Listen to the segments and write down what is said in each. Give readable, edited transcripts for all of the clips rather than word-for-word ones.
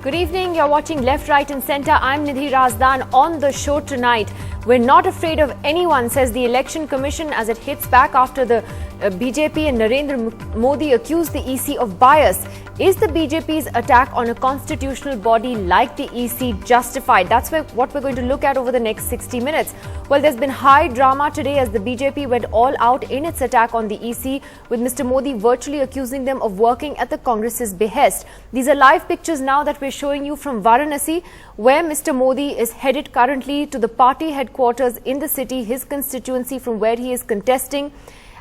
Good evening, you're watching Left, Right and Centre. I'm Nidhi Razdan. On the show tonight, we're not afraid of anyone, says the Election Commission as it hits back after the BJP and Narendra Modi accused the EC of bias. Is the BJP's attack on a constitutional body like the EC justified? That's what we're going to look at over the next 60 minutes. Well, there's been high drama today as the BJP went all out in its attack on the EC, with Mr. Modi virtually accusing them of working at the Congress's behest. These are live pictures now that we're showing you from Varanasi, where Mr. Modi is headed currently to the party headquarters in the city, his constituency from where he is contesting.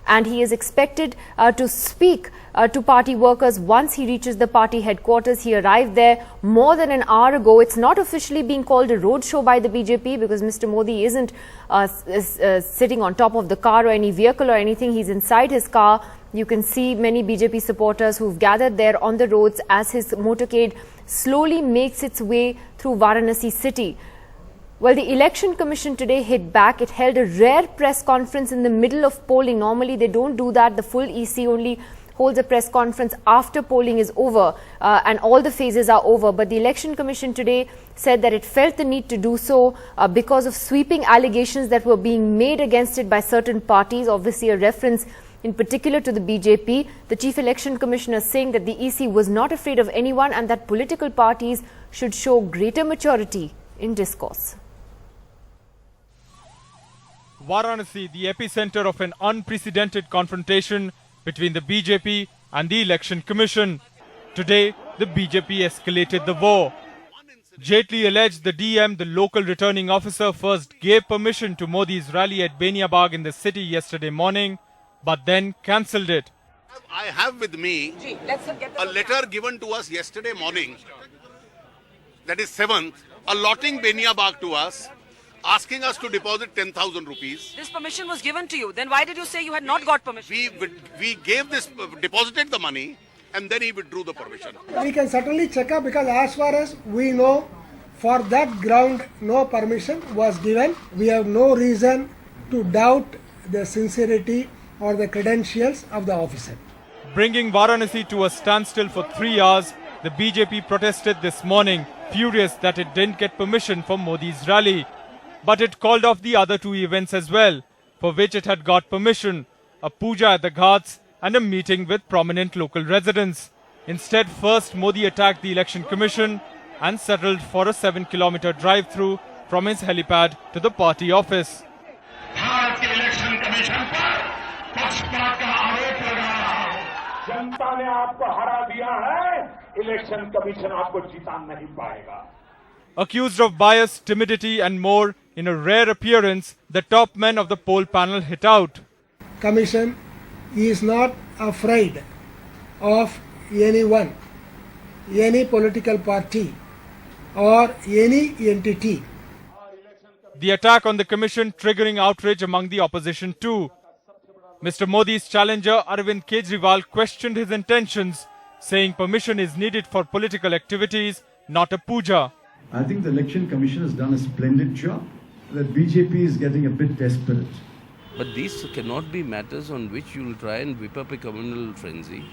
And he is expected to speak to party workers once he reaches the party headquarters. He arrived there more than an hour ago. It's not officially being called a roadshow by the BJP because Mr. Modi isn't sitting on top of the car or any vehicle or anything. He's inside his car. You can see many BJP supporters who've gathered there on the roads as his motorcade slowly makes its way through Varanasi city. Well, the Election Commission today hit back. It held a rare press conference in the middle of polling. Normally, they don't do that. The full EC only holds a press conference after polling is over and all the phases are over. But the Election Commission today said that it felt the need to do so because of sweeping allegations that were being made against it by certain parties, obviously a reference in particular to the BJP. The Chief Election Commissioner saying that the EC was not afraid of anyone and that political parties should show greater maturity in discourse. Varanasi, the epicenter of an unprecedented confrontation between the BJP and the Election Commission. Today, the BJP escalated the war. Jaitley alleged the DM, the local returning officer, first gave permission to Modi's rally at Beniabag in the city yesterday morning, but then cancelled it. I have with me a letter given to us yesterday morning, that is 7th, allotting Beniabag to us, asking us to deposit 10,000 rupees. This permission was given to you. Then why did you say you had not got permission? We gave this, deposited the money, and then he withdrew the permission. We can certainly check up because as far as we know, for that ground, no permission was given. We have no reason to doubt the sincerity or the credentials of the officer. Bringing Varanasi to a standstill for 3 hours, the BJP protested this morning, furious that it didn't get permission for Modi's rally. But it called off the other two events as well, for which it had got permission, a puja at the Ghats and a meeting with prominent local residents. Instead, first Modi attacked the Election Commission and settled for a 7-kilometer drive-through from his helipad to the party office. जनता ने आपको हरा दिया है, election commission आपको जिता नहीं पाएगा. Accused of bias, timidity and more, in a rare appearance, the top men of the poll panel hit out. Commission is not afraid of anyone, any political party or any entity. The attack on the commission triggering outrage among the opposition too. Mr. Modi's challenger Arvind Kejriwal questioned his intentions, saying permission is needed for political activities, not a puja. I think the Election Commission has done a splendid job. The BJP is getting a bit desperate. But these cannot be matters on which you will try and whip up a communal frenzy.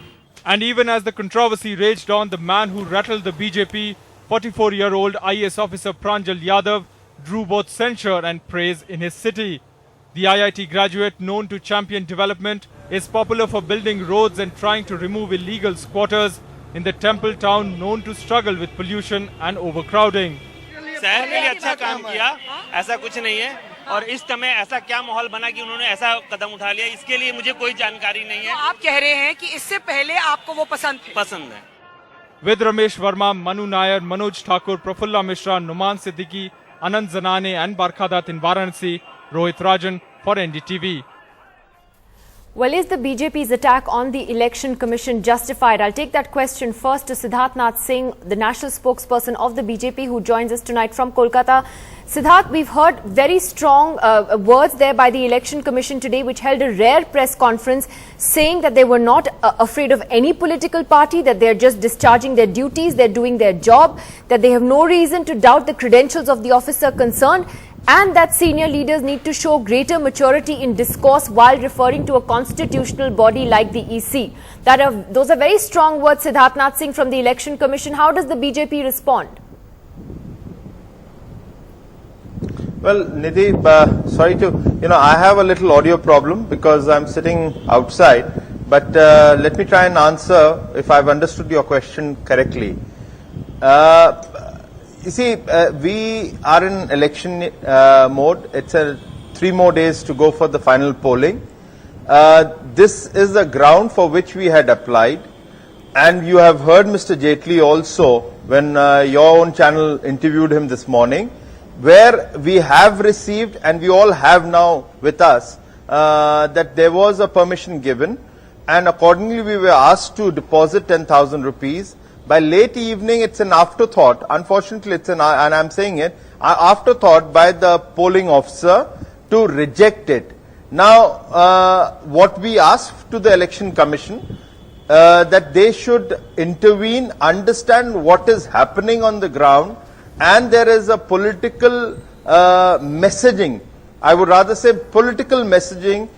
And even as the controversy raged on, the man who rattled the BJP, 44-year-old IAS officer Pranjal Yadav, drew both censure and praise in his city. The IIT graduate, known to champion development, is popular for building roads and trying to remove illegal squatters in the temple town known to struggle with pollution and overcrowding. शहर के लिए अच्छा काम किया, ऐसा कुछ नहीं है और इस समय ऐसा क्या माहौल बना कि उन्होंने ऐसा कदम उठा लिया, इसके लिए मुझे कोई जानकारी नहीं है. तो आप कह रहे हैं कि इससे पहले आपको वो पसंद है. With Ramesh Verma, Manu Nair, Manoj Thakur, Prafulla Mishra, Numan Siddiqui, Anand Zanane and Barkhadat in Varanasi, Rohit Rajan for NDTV. Well, is the BJP's attack on the Election Commission justified? I'll take that question first to Siddharth Nath Singh, the national spokesperson of the BJP, who joins us tonight from Kolkata. Siddharth, we've heard very strong words there by the Election Commission today, which held a rare press conference saying that they were not afraid of any political party, that they're just discharging their duties, they're doing their job, that they have no reason to doubt the credentials of the officer concerned. and that senior leaders need to show greater maturity in discourse while referring to a constitutional body like the EC. Those are very strong words, Siddharth Singh, from the Election Commission. How does the BJP respond? Well, Nidhi, sorry to, I have a little audio problem because I'm sitting outside, but let me try and answer if I've understood your question correctly. You see, we are in election mode. It's 3 more days to go for the final polling. This is the ground for which we had applied, and you have heard Mr. Jaitley also when your own channel interviewed him this morning, where we have received and we all have now with us that there was a permission given, and accordingly we were asked to deposit 10,000 rupees. By late evening, it's an afterthought. Unfortunately, and I'm saying it, afterthought by the polling officer to reject it. Now, what we asked to the Election Commission, that they should intervene, understand what is happening on the ground, and there is a political messaging, I would rather say political messaging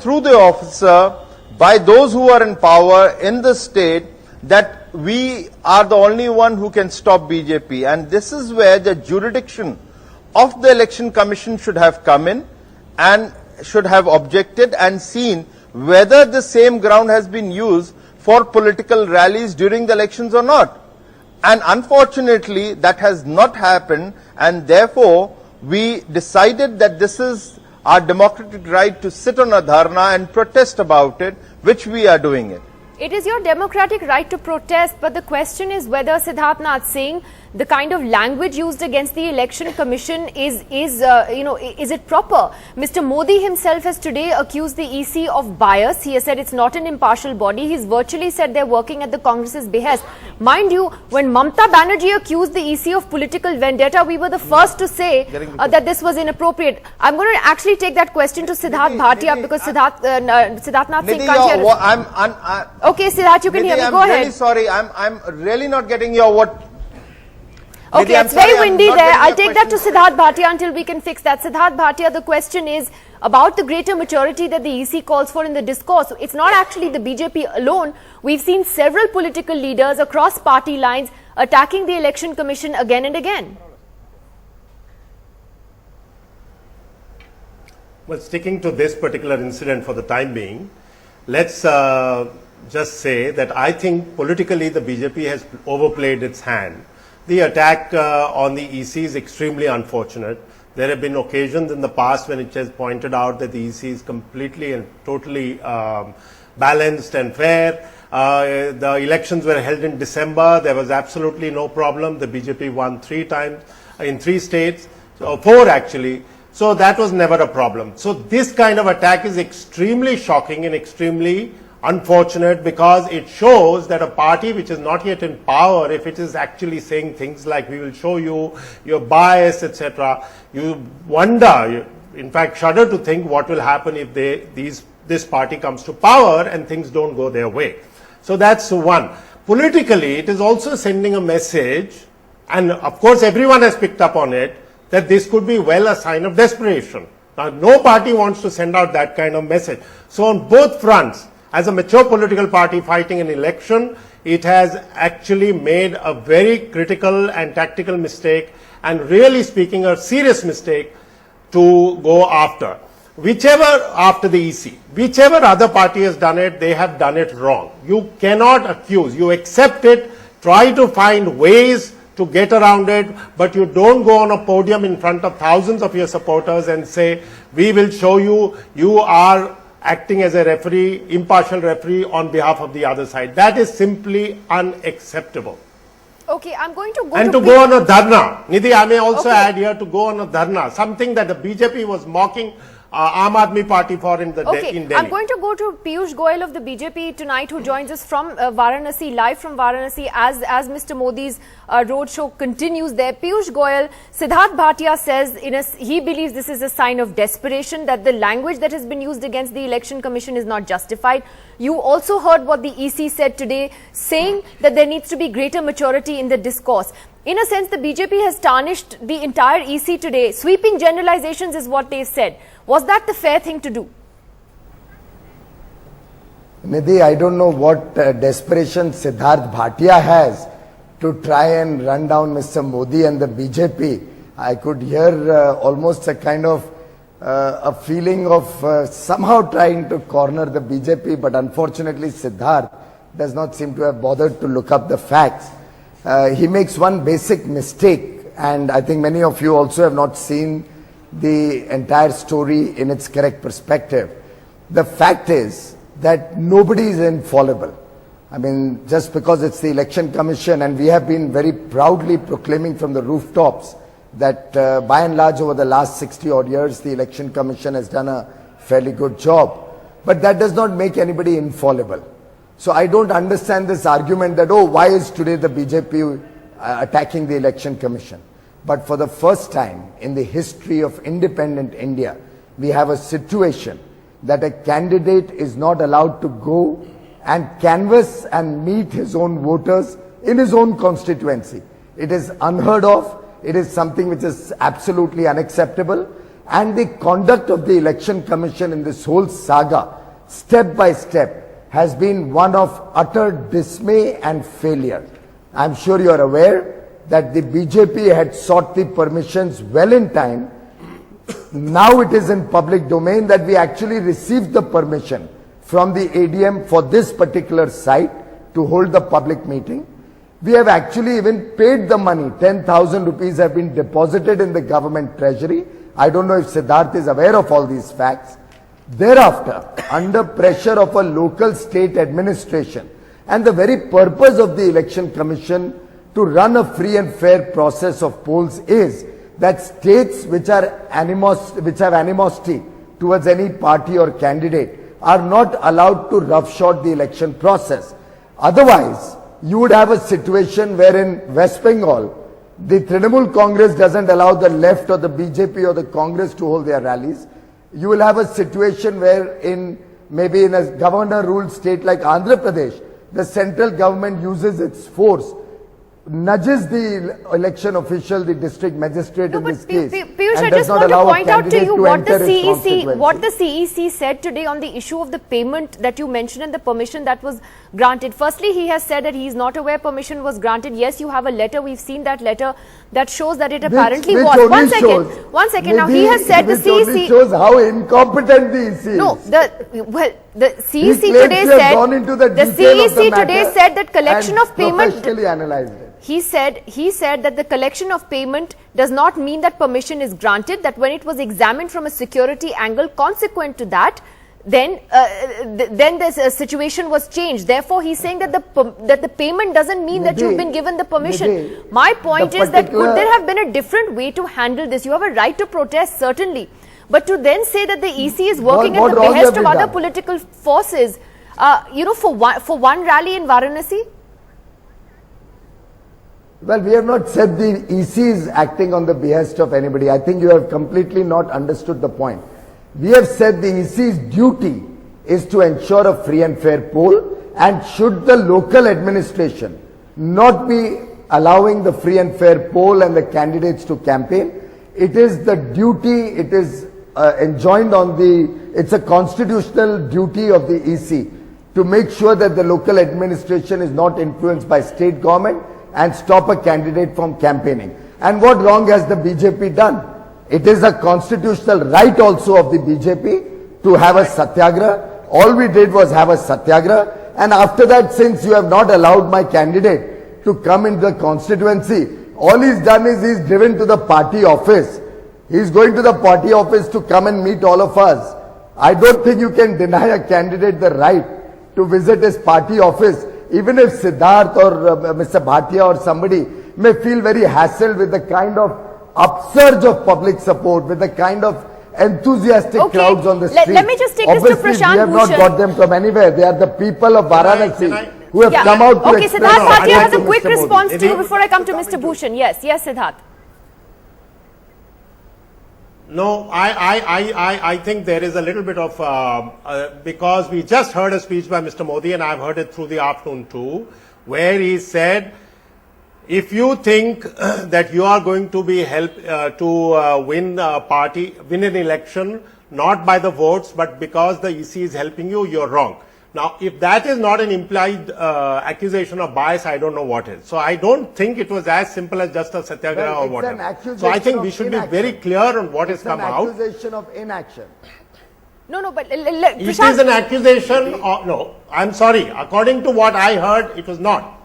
through the officer, by those who are in power in the state, that we are the only one who can stop BJP. And this is where the jurisdiction of the Election Commission should have come in and should have objected and seen whether the same ground has been used for political rallies during the elections or not. And unfortunately, that has not happened, and therefore we decided that this is our democratic right to sit on a dharna and protest about it, which we are doing it. It is your democratic right to protest, but the question is whether, Siddharth Singh, the kind of language used against the Election Commission is it proper? Mr. Modi himself has today accused the EC of bias. He has said it's not an impartial body. He's virtually said they're working at the Congress's behest. Mind you, when Mamata Banerjee accused the EC of political vendetta, we were the first to say that this was inappropriate. I'm going to actually take that question to Siddharth Bhatia because Siddharth Singh can't hear us. Okay, Siddharth, you can hear me. Go ahead. I'm really sorry. I'm really not getting your what. Okay, it's very windy there. I'll take that to Siddharth Bhatia until we can fix that. Siddharth Bhatia, the question is about the greater maturity that the EC calls for in the discourse. It's not actually the BJP alone. We've seen several political leaders across party lines attacking the Election Commission again and again. Well, sticking to this particular incident for the time being, let's just say that I think politically the BJP has overplayed its hand. The attack on the EC is extremely unfortunate. There have been occasions in the past when it has pointed out that the EC is completely and totally balanced and fair. The elections were held in December. There was absolutely no problem. The BJP won 3 times in 3 states, 4 actually. So that was never a problem. So this kind of attack is extremely shocking and extremely unfortunate, because it shows that a party which is not yet in power, if it is actually saying things like we will show you your bias, etc., you wonder, in fact shudder to think what will happen if this party comes to power and things don't go their way. So that's one. Politically, it is also sending a message, and of course everyone has picked up on it, that this could be a sign of desperation. Now, no party wants to send out that kind of message. So on both fronts, as a mature political party fighting an election, it has actually made a very critical and tactical mistake, and really speaking a serious mistake to go after. After the EC, whichever other party has done it, they have done it wrong. You cannot accuse, you accept it, try to find ways to get around it, but you don't go on a podium in front of thousands of your supporters and say, we will show you, you are acting as a referee, impartial referee on behalf of the other side. That is simply unacceptable. Okay, I'm going to go and to go on a dharna. Nidhi, I may also add here, to go on a dharna, something that the BJP was mocking Aam Aadmi Party for in Delhi. I'm going to go to Piyush Goyal of the BJP tonight, who joins us from Varanasi, live from Varanasi, as Mr. Modi's roadshow continues there. Piyush Goyal, Siddharth Bhatia says he believes this is a sign of desperation, that the language that has been used against the Election Commission is not justified. You also heard what the EC said today, saying that there needs to be greater maturity in the discourse. In a sense, the BJP has tarnished the entire EC today. Sweeping generalizations is what they said. Was that the fair thing to do? Nidhi, I don't know what desperation Siddharth Bhatia has to try and run down Mr. Modi and the BJP. I could hear almost a kind of a feeling of somehow trying to corner the BJP, but unfortunately Siddharth does not seem to have bothered to look up the facts. He makes one basic mistake, and I think many of you also have not seen the entire story in its correct perspective. The fact is that nobody is infallible. I mean, just because it's the Election Commission, and we have been very proudly proclaiming from the rooftops that by and large over the last 60 odd years, the Election Commission has done a fairly good job. But that does not make anybody infallible. So I don't understand this argument that, oh, why is today the BJP attacking the Election Commission? But for the first time in the history of independent India, we have a situation that a candidate is not allowed to go and canvass and meet his own voters in his own constituency. It is unheard of. It is something which is absolutely unacceptable. And the conduct of the Election Commission in this whole saga, step by step, has been one of utter dismay and failure. I'm sure you are aware that the BJP had sought the permissions well in time. Now it is in public domain that we actually received the permission from the ADM for this particular site to hold the public meeting. We have actually even paid the money. 10,000 rupees have been deposited in the government treasury. I don't know if Siddharth is aware of all these facts. Thereafter, under pressure of a local state administration, and the very purpose of the Election Commission to run a free and fair process of polls is that states which have animosity towards any party or candidate are not allowed to roughshod the election process. Otherwise, you would have a situation where in West Bengal, the Trinamool Congress doesn't allow the left or the BJP or the Congress to hold their rallies. You will have a situation where maybe in a governor-ruled state like Andhra Pradesh, the central government uses its force, nudges the election official, the district magistrate in this case, Piyush, and I does just not want to allow a point out to candidate you to what the enter its constituency. what the CEC said today on the issue of the payment that you mentioned and the permission that was granted. Firstly, he has said that he is not aware permission was granted. Yes, you have a letter. We've seen that letter that shows that it apparently was. One second. Now he has said the CEC only shows how incompetent the EC is. No, the CEC today said that collection of payment. Professionally analyzed it. He said that the collection of payment does not mean that permission is granted, that when it was examined from a security angle consequent to that, then the situation was changed. Therefore, he's saying that the payment doesn't mean that you've been given the permission. My point is that could there have been a different way to handle this? You have a right to protest, certainly. But to then say that the EC is working at the behest of other political forces, for one rally in Varanasi? Well, we have not said the EC is acting on the behest of anybody. I think you have completely not understood the point. We have said the EC's duty is to ensure a free and fair poll, and should the local administration not be allowing the free and fair poll and the candidates to campaign, it is the duty, it is enjoined on it's a constitutional duty of the EC to make sure that the local administration is not influenced by state government and stop a candidate from campaigning. And what wrong has the BJP done? It is a constitutional right also of the BJP to have a satyagraha. All we did was have a satyagraha, and after that, since you have not allowed my candidate to come into the constituency, all he's done is he's driven to the party office. He's going to the party office to come and meet all of us. I don't think you can deny a candidate the right to visit his party office, even if Siddharth or Mr. Bhatia or somebody may feel very hassled with the kind of upsurge of public support, with the kind of enthusiastic crowds on the street. Let me just take this to Prashant we have not got them from anywhere. They are the people of Varanasi who have come out to Okay, Siddharth Bhatia has a quick response to you before I come to Mr. Bhushan. Yes, Siddharth. No, I think there is a little bit of, because we just heard a speech by Mr. Modi, and I've heard it through the afternoon too, where he said if you think that you are going to be win an election, not by the votes, but because the EC is helping you, you're wrong. Now, if that is not an implied accusation of bias, I don't know what is. So I don't think it was as simple as just a satyagraha or whatever. So I think we should be very clear on what has come out. It's an accusation of inaction. No, but it is an accusation of, no, I'm sorry. According to what I heard, it was not.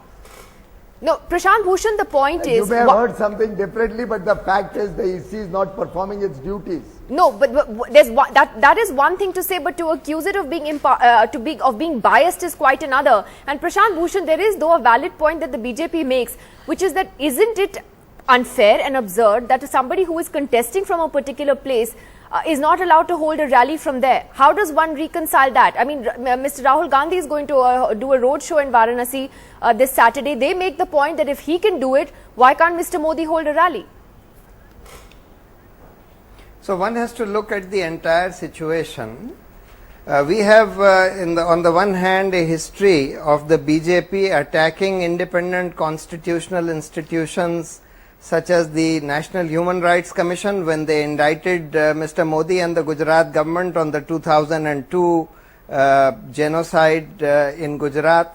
No, Prashant Bhushan, the point is... You may have heard something differently, but the fact is the EC is not performing its duties. No, but there's one, that is one thing to say, but to accuse it of being biased is quite another. And Prashant Bhushan, there is though a valid point that the BJP makes, which is that isn't it unfair and absurd that somebody who is contesting from a particular place is not allowed to hold a rally from there? How does one reconcile that? I mean, Mr. Rahul Gandhi is going to do a road show in Varanasi this Saturday. They make the point that if he can do it, why can't Mr. Modi hold a rally? So one has to look at the entire situation. We have on the one hand a history of the BJP attacking independent constitutional institutions such as the National Human Rights Commission when they indicted Mr. Modi and the Gujarat government on the 2002 genocide in Gujarat.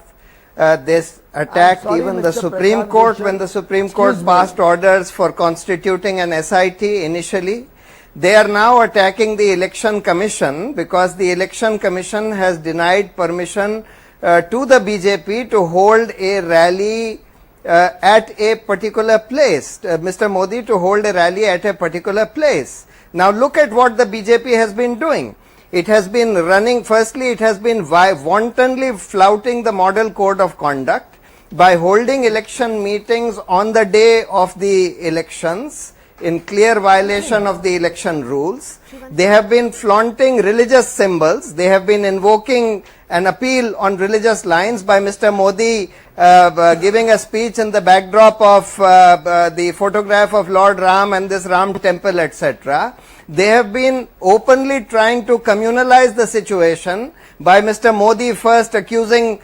This attacked even the Supreme Court when the Supreme Court passed orders for constituting an SIT initially. They are now attacking the Election Commission because the Election Commission has denied permission to the BJP to hold a rally at a particular place, Mr. Modi to hold a rally at a particular place. Now look at what the BJP has been doing. It has been running, firstly it has been wantonly flouting the model code of conduct by holding election meetings on the day of the elections in clear violation of the election rules. They have been flaunting religious symbols. They have been invoking an appeal on religious lines by Mr. Modi giving a speech in the backdrop of the photograph of Lord Ram and this Ram temple, etc. They have been openly trying to communalize the situation by Mr. Modi first accusing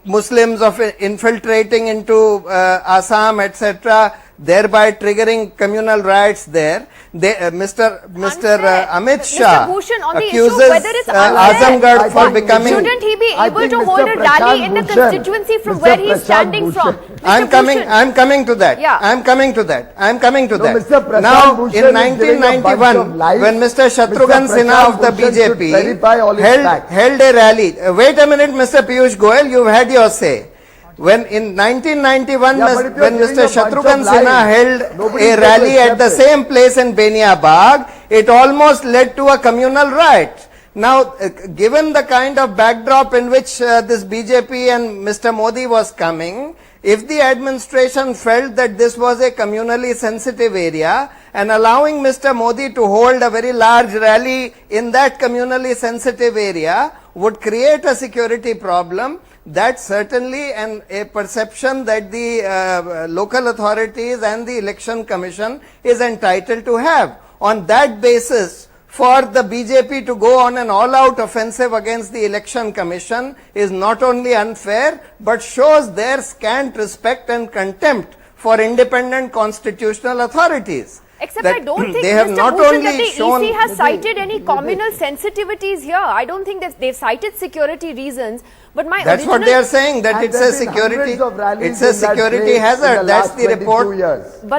Muslims of infiltrating into Assam, etc., thereby triggering communal riots there. Mr. Amit Shah accuses Azamgarh for becoming... Shouldn't he be able to hold a rally in the constituency from where he is standing from? I'm coming to that. Yeah. I'm coming to that. Now, in 1991, when Mr. Shatrughan Sinha of the BJP held a rally. Wait a minute, Mr. Piyush Goyal, you've had your say. When in 1991, when Mr. Shatrughan Sinha held a rally at the same place in Benia Bagh, it almost led to a communal riot. Now, given the kind of backdrop in which this BJP and Mr. Modi was coming, if the administration felt that this was a communally sensitive area and allowing Mr. Modi to hold a very large rally in that communally sensitive area would create a security problem, that's certainly a perception that the local authorities and the Election Commission is entitled to have. On that basis, for the BJP to go on an all-out offensive against the Election Commission is not only unfair, but shows their scant respect and contempt for independent constitutional authorities. Except I don't think, they have Mr. not Bhushan, only that the shown EC has cited any communal sensitivities here. I don't think that they've cited security reasons. But my That's what they are saying, that it's a security, hazard. That's the report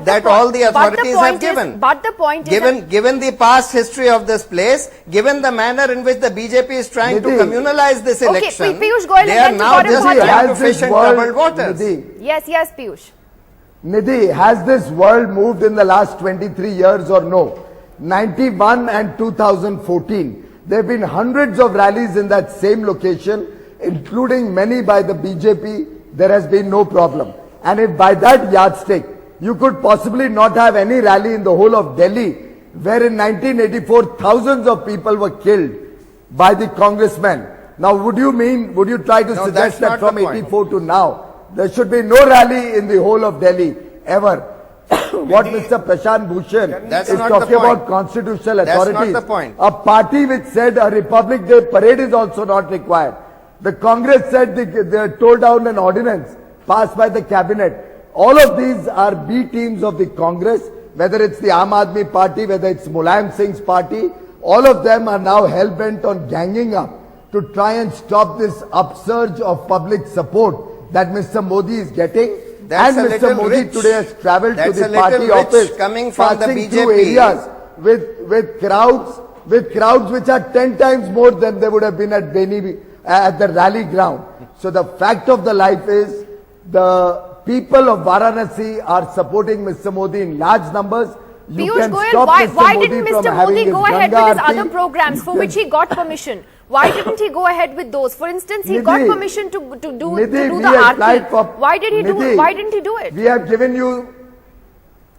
that all the authorities have given. But the point is, given the past history of this place, given the manner in which the BJP is trying to communalize this election, they are now just trying to fish in troubled waters. Yes, Piyush. Nidhi, has this world moved in the last 23 years or no? 91 and 2014, there have been hundreds of rallies in that same location, including many by the BJP. There has been no problem. And if by that yardstick, you could possibly not have any rally in the whole of Delhi, where in 1984, thousands of people were killed by the congressmen. Now, would you try to suggest that from 84 to now, there should be no rally in the whole of Delhi, ever? What Mr. Prashant Bhushan is talking about constitutional authorities. That's not the point. A party which said a Republic Day parade is also not required. The Congress said they tore down an ordinance passed by the cabinet All of these are B teams of the Congress, whether it's the Aam Aadmi Party, whether it's Mulayam Singh's party. All of them are now hell-bent on ganging up to try and stop this upsurge of public support that Mr. Modi is getting. That's and Mr. Modi today has travelled to the party office, coming from the passing BJP. through areas with crowds which are 10 times more than they would have been at at the rally ground. So the fact of the life is the people of Varanasi are supporting Mr. Modi in large numbers. You Piyush can Goyal, stop why Mr. didn't Modi from Mr. having Modi his go ahead Ganga with his Aarti. other programs for which he got permission? Why didn't he go ahead with those? For instance, he got permission to do the aarti. Why did he do it? Why didn't he do it? We have given you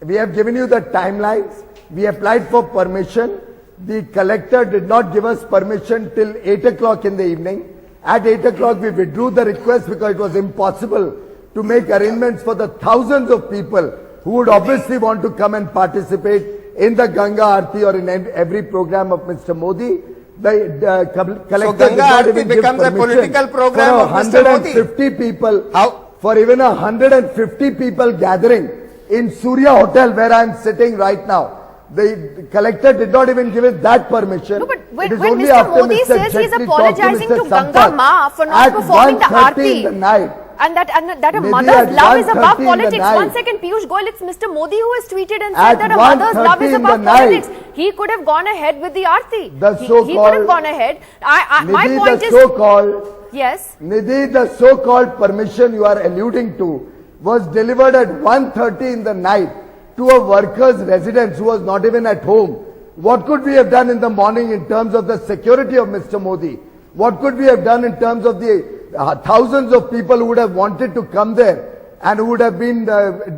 the timelines. We applied for permission. The collector did not give us permission till 8 o'clock in the evening. At 8 o'clock, we withdrew the request because it was impossible to make arrangements for the thousands of people who would obviously want to come and participate in the Ganga Aarti or in every program of Mr. Modi. The collector so Ganga Aarti becomes a political program of Mr. Modi. 150 people, for even 150 people gathering in Surya Hotel where I am sitting right now. The collector did not even give us that permission. No, but when Mr. Modi says he's apologizing to Ganga Ma for not performing the aarti, and that a mother's love is above politics. 1 second, Piyush Goyal, it's Mr. Modi who has tweeted and said that a mother's love is above politics. He could have gone ahead with the aarti. He could have gone ahead. My point is... Yes. Nidhi, the so-called permission you are alluding to was delivered at 1:30 in the night to a worker's residence who was not even at home. What could we have done in the morning in terms of the security of Mr. Modi? What could we have done in terms of the thousands of people who would have wanted to come there and who would have been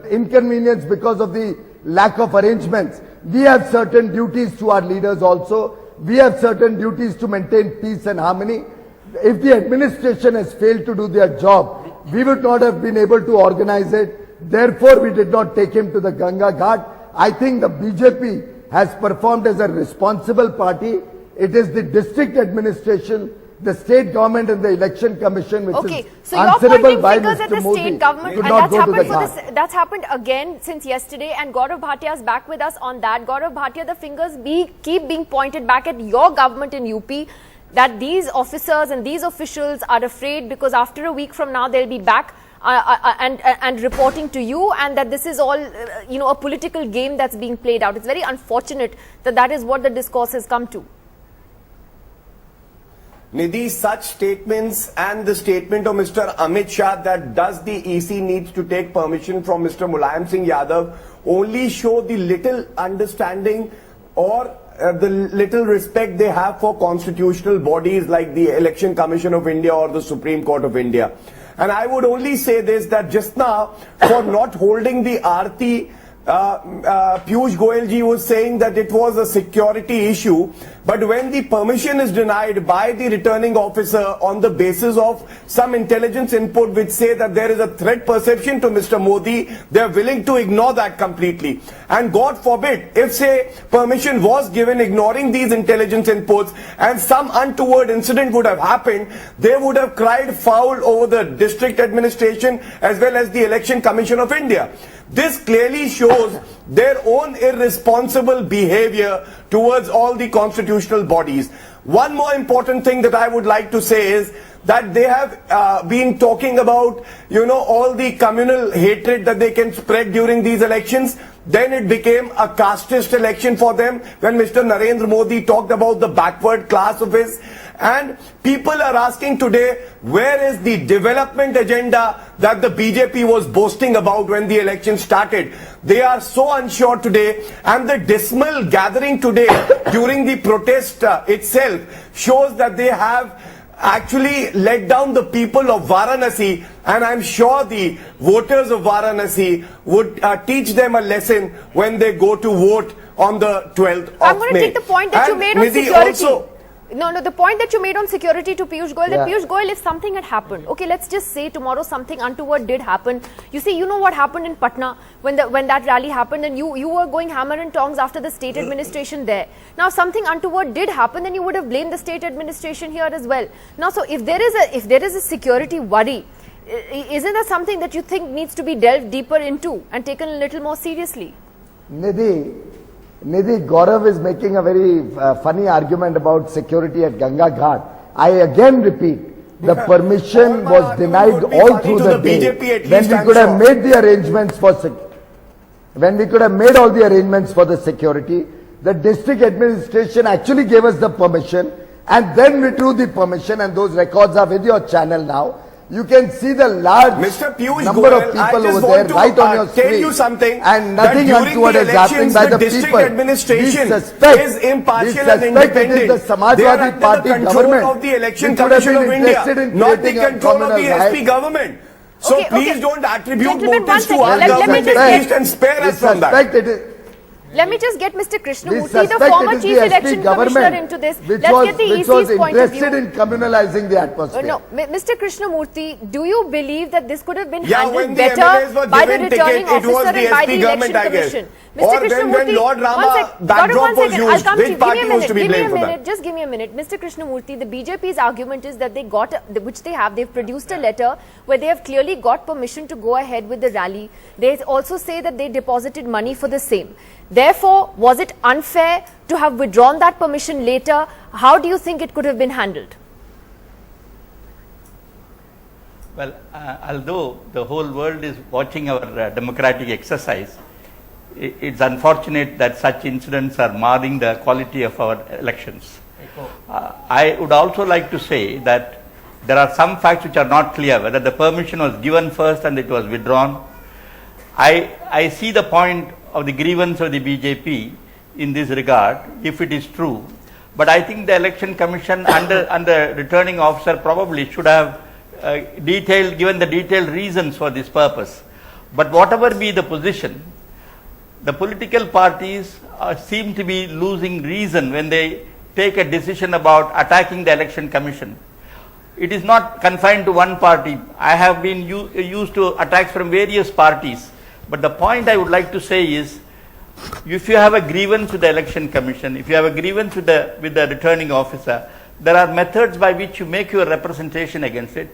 inconvenienced because of the lack of arrangements? We have certain duties to our leaders also. We have certain duties to maintain peace and harmony. If the administration has failed to do their job, we would not have been able to organize it. Therefore, we did not take him to the Ganga Ghat. I think the BJP has performed as a responsible party. It is the district administration, the state government and the election commission which is so you're answerable by fingers at the Mr. state Modi. government, and that's happened again since yesterday, and Gaurav Bhatia is back with us on that. Gaurav Bhatia, the fingers keep being pointed back at your government in UP, that these officers and these officials are afraid because after a week from now they'll be back and reporting to you, and that this is all a political game that's being played out. It's very unfortunate that is what the discourse has come to. Nidhi, such statements and the statement of Mr. Amit Shah that does the EC needs to take permission from Mr. Mulayam Singh Yadav only show the little understanding or the little respect they have for constitutional bodies like the Election Commission of India or the Supreme Court of India. And I would only say this, that just now, for not holding the aarti, Piyush Goyal ji was saying that it was a security issue, but when the permission is denied by the returning officer on the basis of some intelligence input which say that there is a threat perception to Mr. Modi, they are willing to ignore that completely. And God forbid, if say permission was given ignoring these intelligence inputs and some untoward incident would have happened, they would have cried foul over the district administration as well as the Election Commission of India. This clearly shows their own irresponsible behavior towards all the constitutional bodies. One more important thing that I would like to say is that they have been talking about, all the communal hatred that they can spread during these elections. Then it became a casteist election for them when Mr. Narendra Modi talked about the backward class of his. And people are asking today, where is the development agenda that the BJP was boasting about when the election started? They are so unsure today, and the dismal gathering today during the protest itself shows that they have actually let down the people of Varanasi, and I'm sure the voters of Varanasi would teach them a lesson when they go to vote on the 12th of May. I'm going to take the point that you made on security. The point that you made on security to Piyush Goyal, that Piyush Goyal, if something had happened, okay, let's just say tomorrow something untoward did happen. You see, you know what happened in Patna when that rally happened, and you were going hammer and tongs after the state administration there. Now, if something untoward did happen, then you would have blamed the state administration here as well. Now, so if there is a security worry, Isn't that something that you think needs to be delved deeper into and taken a little more seriously? Nidhi, Gaurav is making a very funny argument about security at Ganga Ghat. I again repeat, the permission was denied all through the day when we could have made the arrangements for when we could have made all the arrangements for the security. The district administration actually gave us the permission and then withdrew the permission, and those records are with your channel now. You can see the large number of people over there right on your screen, and nothing untoward is happening by the people. Administration is impartial and independent. It is the Samajwadi Party government of the Election Commission of India, not the control of the SP government. So please don't attribute motives to our government and spare us from that. Let me just get Mr. Krishnamurthy, the former Chief Election Commissioner, into this. Let's get the EC's point of view. Which was interested in communalizing the atmosphere. No, Mr. Krishnamurthy, do you believe that this could have been handled better by the returning officer and by the Election Commission? Mr. Krishnamurthy, one second, I'll come to you. Give me a minute, just give me a minute. Mr. Krishnamurthy, the BJP's argument is that they've produced a letter where they have clearly got permission to go ahead with the rally. They also say that they deposited money for the same. Therefore, was it unfair to have withdrawn that permission later? How do you think it could have been handled? Well, although the whole world is watching our democratic exercise, it's unfortunate that such incidents are marring the quality of our elections. I would also like to say that there are some facts which are not clear, whether the permission was given first and it was withdrawn. I see the point of the grievance of the BJP in this regard, if it is true. But I think the Election Commission and the returning officer probably should have given the detailed reasons for this purpose. But whatever be the position, the political parties seem to be losing reason when they take a decision about attacking the Election Commission. It is not confined to one party. I have been used to attacks from various parties. But the point I would like to say is, if you have a grievance with the Election Commission, if you have a grievance with the returning officer, there are methods by which you make your representation against it.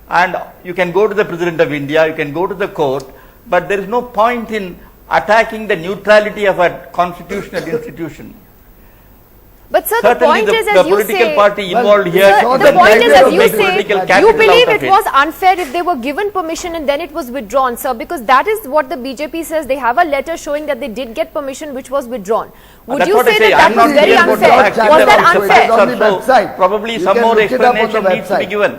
And you can go to the President of India, you can go to the court, but there is no point in attacking the neutrality of a constitutional institution. But sir, certainly the point is, as the you political say, party involved here. Sir, the point is, as you say, you believe it was unfair if they were given permission and then it was withdrawn, sir, because that is what the BJP says. They have a letter showing that they did get permission, which was withdrawn. Would you say that was very unfair? Was that unfair? On the website. Probably some more explanation needs to be given.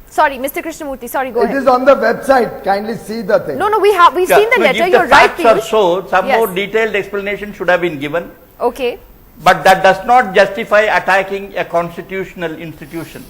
Sorry, Mr. Krishnamurthy, sorry, go ahead. It is on the website. Kindly see the thing. No, we've seen the letter. You're right, Piyush. If the facts are so, some more detailed explanation should have been given. Okay. But that does not justify attacking a constitutional institution.